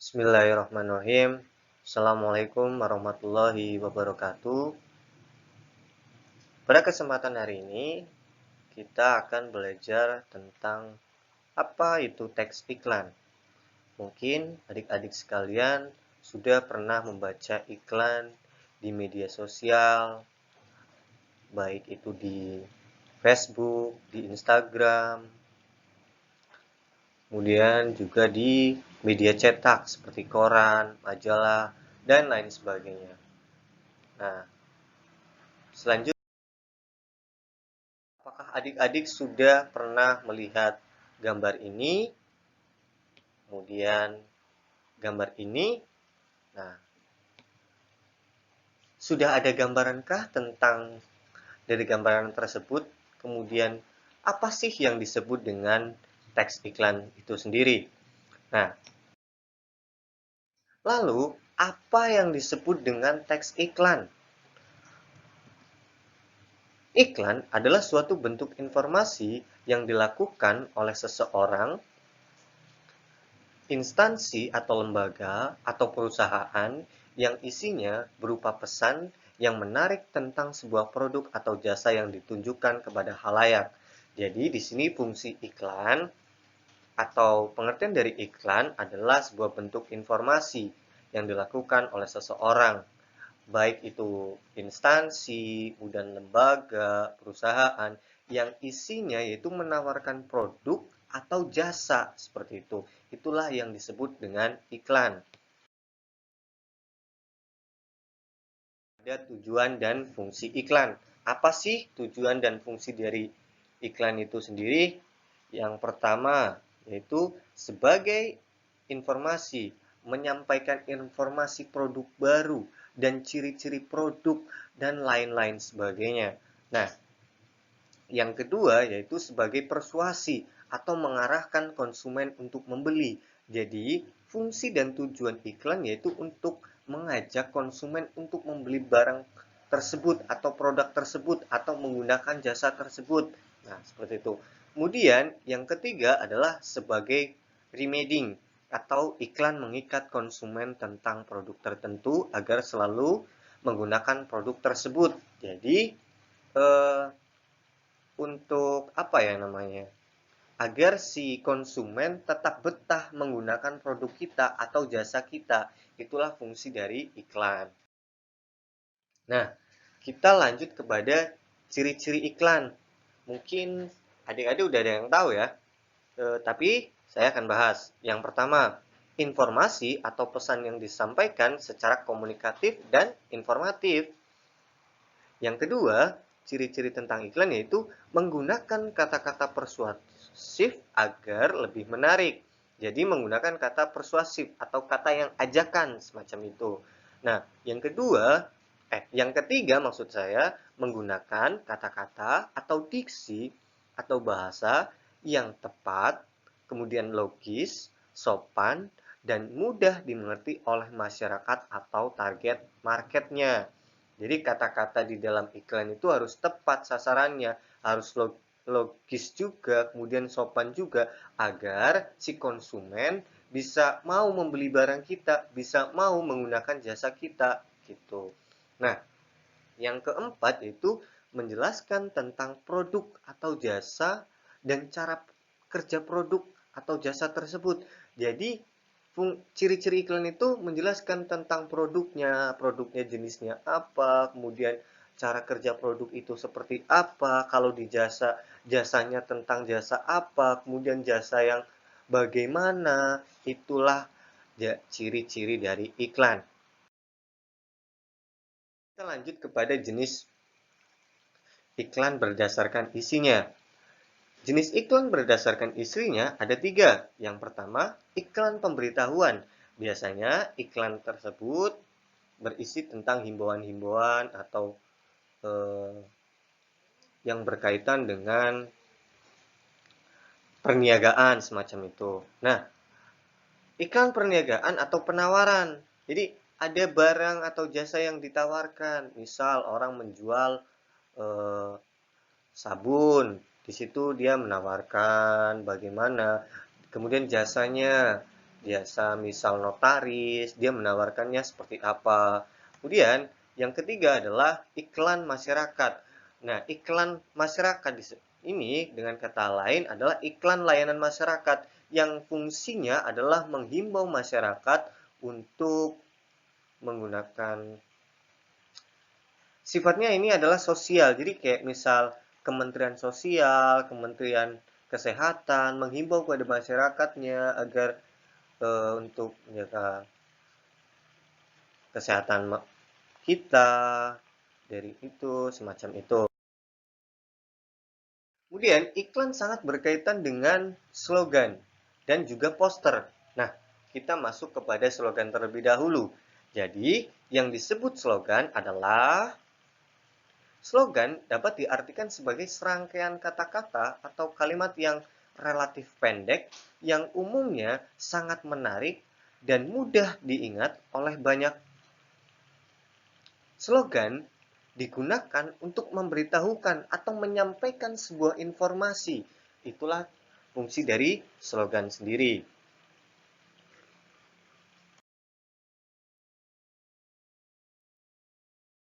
Bismillahirrahmanirrahim. Assalamualaikum warahmatullahi wabarakatuh. Pada kesempatan hari ini, kita akan belajar tentang apa itu teks iklan. Mungkin adik-adik sekalian sudah pernah membaca iklan di media sosial, baik itu di Facebook, di Instagram, kemudian juga di media cetak seperti koran, majalah, dan lain sebagainya. Nah, selanjutnya, apakah adik-adik sudah pernah melihat gambar ini? Kemudian gambar ini. Nah, sudah ada gambarankah tentang dari gambaran tersebut? Kemudian apa sih yang disebut dengan teks iklan itu sendiri? Nah, lalu apa yang disebut dengan teks iklan? Iklan adalah suatu bentuk informasi yang dilakukan oleh seseorang, instansi atau lembaga atau perusahaan yang isinya berupa pesan yang menarik tentang sebuah produk atau jasa yang ditunjukkan kepada khalayak. Jadi di sini fungsi iklan atau pengertian dari iklan adalah sebuah bentuk informasi yang dilakukan oleh seseorang, baik itu instansi, kemudian lembaga, perusahaan yang isinya yaitu menawarkan produk atau jasa seperti itu. Itulah yang disebut dengan iklan. Ada tujuan dan fungsi iklan. Apa sih tujuan dan fungsi dari iklan itu sendiri? Yang pertama yaitu sebagai informasi, menyampaikan informasi produk baru dan ciri-ciri produk dan lain-lain sebagainya. Nah, yang kedua yaitu sebagai persuasi atau mengarahkan konsumen untuk membeli. Jadi, fungsi dan tujuan iklan yaitu untuk mengajak konsumen untuk membeli barang tersebut atau produk tersebut atau menggunakan jasa tersebut. Nah, seperti itu. Kemudian, yang ketiga adalah sebagai reminding atau iklan mengikat konsumen tentang produk tertentu agar selalu menggunakan produk tersebut. Jadi, untuk apa ya namanya? Agar si konsumen tetap betah menggunakan produk kita atau jasa kita. Itulah fungsi dari iklan. Nah, kita lanjut kepada ciri-ciri iklan. Mungkin adik-adik udah ada yang tahu ya. Tapi saya akan bahas. Yang pertama, informasi atau pesan yang disampaikan secara komunikatif dan informatif. Yang kedua, ciri-ciri tentang iklan yaitu menggunakan kata-kata persuasif agar lebih menarik. Jadi menggunakan kata persuasif atau kata yang ajakan semacam itu. Nah, yang ketiga maksud saya menggunakan kata-kata atau diksi atau bahasa yang tepat, kemudian logis, sopan, dan mudah dimengerti oleh masyarakat atau target marketnya. Jadi kata-kata di dalam iklan itu harus tepat sasarannya, harus logis juga, kemudian sopan juga, agar si konsumen bisa mau membeli barang kita, bisa mau menggunakan jasa kita, gitu. Nah, yang keempat yaitu menjelaskan tentang produk atau jasa dan cara kerja produk atau jasa tersebut. Jadi, ciri-ciri iklan itu menjelaskan tentang produknya jenisnya apa, kemudian cara kerja produk itu seperti apa, kalau di jasanya tentang jasa apa, kemudian jasa yang bagaimana, itulah ciri-ciri dari iklan. Kita lanjut kepada jenis iklan berdasarkan isinya. Jenis iklan berdasarkan isinya ada 3. Yang pertama, iklan pemberitahuan. Biasanya iklan tersebut berisi tentang himbauan-himbauan atau yang berkaitan dengan perniagaan semacam itu. Nah, iklan perniagaan atau penawaran. Jadi ada barang atau jasa yang ditawarkan. Misal orang menjual sabun. Di situ dia menawarkan bagaimana, kemudian jasanya Biasa misal notaris, dia menawarkannya seperti apa. Kemudian yang ketiga adalah iklan masyarakat. Nah, iklan masyarakat ini dengan kata lain adalah iklan layanan masyarakat yang fungsinya adalah menghimbau masyarakat untuk menggunakan, sifatnya ini adalah sosial. Jadi kayak misal Kementerian Sosial, Kementerian Kesehatan menghimbau kepada masyarakatnya agar untuk menjaga kesehatan kita dari itu, semacam itu. Kemudian iklan sangat berkaitan dengan slogan dan juga poster. Nah, kita masuk kepada slogan terlebih dahulu. Jadi, yang disebut slogan adalah slogan dapat diartikan sebagai serangkaian kata-kata atau kalimat yang relatif pendek yang umumnya sangat menarik dan mudah diingat oleh banyak. Slogan digunakan untuk memberitahukan atau menyampaikan sebuah informasi. Itulah fungsi dari slogan sendiri.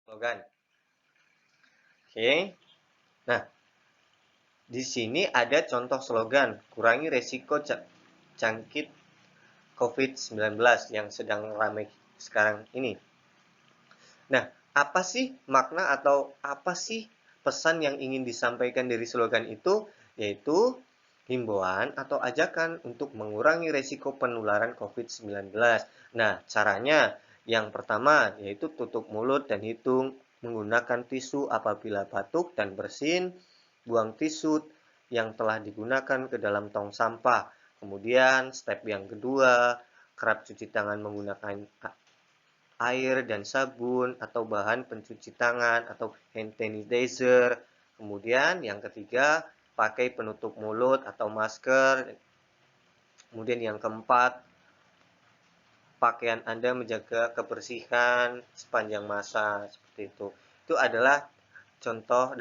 Slogan. Oke. Nah, di sini ada contoh slogan, kurangi resiko jangkit COVID-19 yang sedang ramai sekarang ini. Nah, apa sih makna atau apa sih pesan yang ingin disampaikan dari slogan itu? Yaitu himbauan atau ajakan untuk mengurangi resiko penularan COVID-19. Nah, caranya yang pertama yaitu tutup mulut dan hidung menggunakan tisu apabila batuk dan bersin, buang tisu yang telah digunakan ke dalam tong sampah. Kemudian, step yang kedua, kerap cuci tangan menggunakan air dan sabun atau bahan pencuci tangan atau hand sanitizer. Kemudian yang ketiga, pakai penutup mulut atau masker. Kemudian yang keempat, pakaian Anda menjaga kebersihan sepanjang masa seperti itu. Itu adalah contoh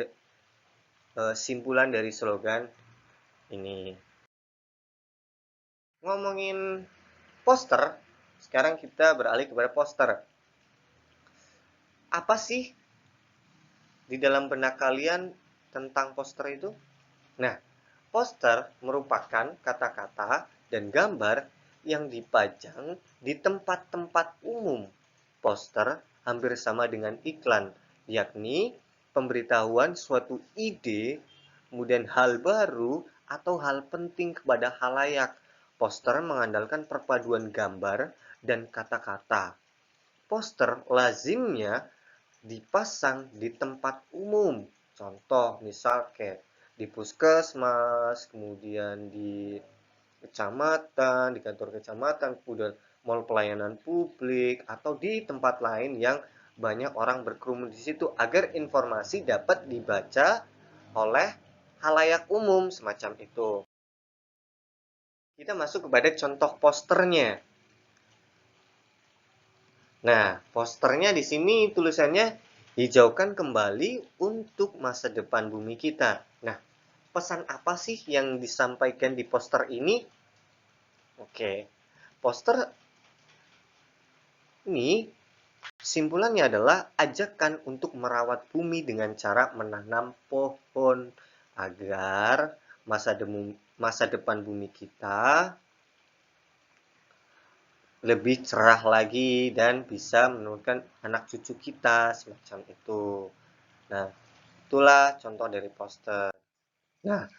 simpulan dari slogan ini. Ngomongin poster, sekarang kita beralih kepada poster. Apa sih di dalam benak kalian tentang poster itu? Nah, poster merupakan kata-kata dan gambar yang dipajang di tempat-tempat umum. Poster hampir sama dengan iklan, yakni pemberitahuan suatu ide, kemudian hal baru, atau hal penting kepada halayak. Poster mengandalkan perpaduan gambar dan kata-kata. Poster lazimnya dipasang di tempat umum. Contoh, misal kayak di puskesmas, kemudian di kecamatan, di kantor kecamatan, kemudian mall pelayanan publik, atau di tempat lain yang banyak orang berkerumun di situ agar informasi dapat dibaca oleh halayak umum semacam itu. Kita masuk kepada contoh posternya. Nah, posternya di sini tulisannya hijaukan kembali untuk masa depan bumi kita. Nah, pesan apa sih yang disampaikan di poster ini? Oke, poster ini simpulannya adalah ajakan untuk merawat bumi dengan cara menanam pohon agar masa depan bumi kita lebih cerah lagi dan bisa menurunkan anak cucu kita semacam itu. Nah, itulah contoh dari poster. Nah,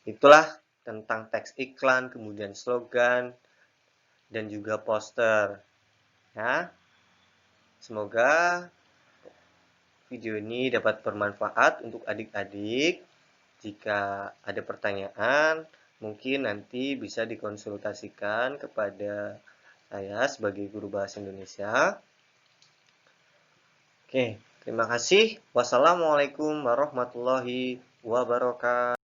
itulah tentang teks iklan, kemudian slogan, dan juga poster. Ya, semoga video ini dapat bermanfaat untuk adik-adik. Jika ada pertanyaan, mungkin nanti bisa dikonsultasikan kepada saya sebagai guru bahasa Indonesia. Oke, terima kasih. Wassalamualaikum warahmatullahi wabarakatuh.